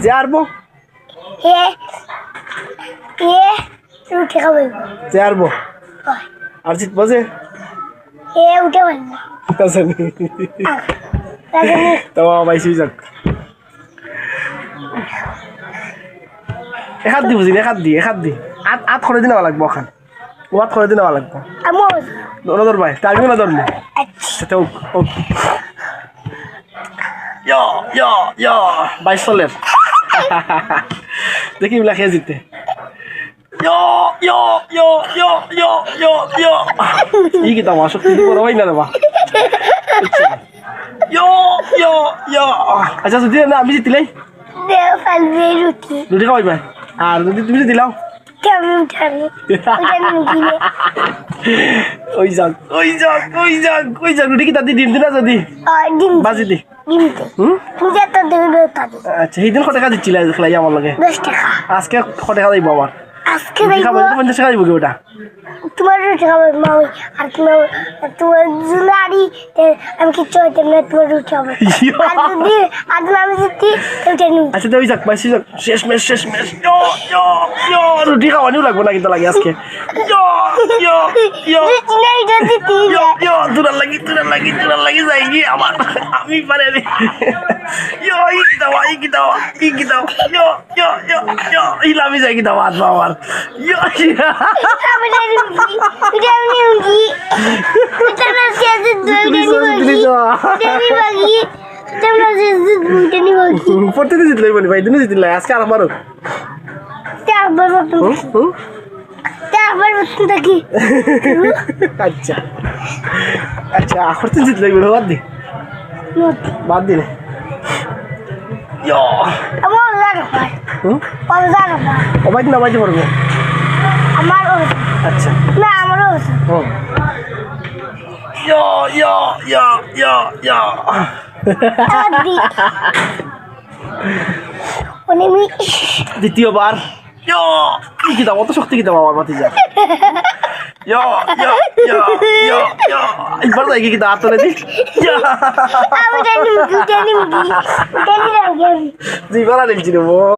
যে আরবো এ এ উঠে খাবো যে আরবো আর জিতবো যে এ উঠে বলবো তো পাইছি যাক এখাত দি বুঝি এখাত দি আত করে দিন লাগবো ওখান ওয়াত করে দিন লাগবো নজর ভাই টাইমিং না ধরলে সেটা ওক ইয়া বাইশ চলের দেখি মিলা খেয়ে জিতে ই কি তামা সত্যি বড় হয় না রে বা আচ্ছা যদি না আমি জিতিলাই রুটি খাওয়াই ভাই আর যদি তুমি জিতিলাও ওই যাক রুটি কি তাদি ডিম দিনা যদি বাজি দি আচ্ছা সেইদিন কত টাকা দিচ্ছিল খেলাই আমার লগে আজকে কত টাকা দিব আমার আজকে 50 টাকা দিব কি ওটা তোমার রুটি খাবো মামি আর তোমার জুলারি আমি কিচ্ছু হইতাম না তোমার রুটি খাবো আর যদি আমি যদি আচ্ছা তো ওই যাক পাইছি যাক শেষ মেশ রুটি খাওয়ানিও লাগবো না কিন্তু লাগে আজকে দূরার লাগি যাই গিয়ে আমার আমি পারে ইলামি যাই কি দাও আত্মা আমার প্রত্যেকদিন জিতলাই বলি ভাই দিনও জিতলাই আজকে আর আমারও আচ্ছা আখর দিন জিতলাই বলি বাদ দিনে অবাই দিন অবাইতে পারবো আচ্ছা না আমারও দ্বিতীয়বার কি দাও অত শক্তি কি দাও আমার মাতি যা একবার যাই কি দাঁত তোলে দি জিবার আনছি রে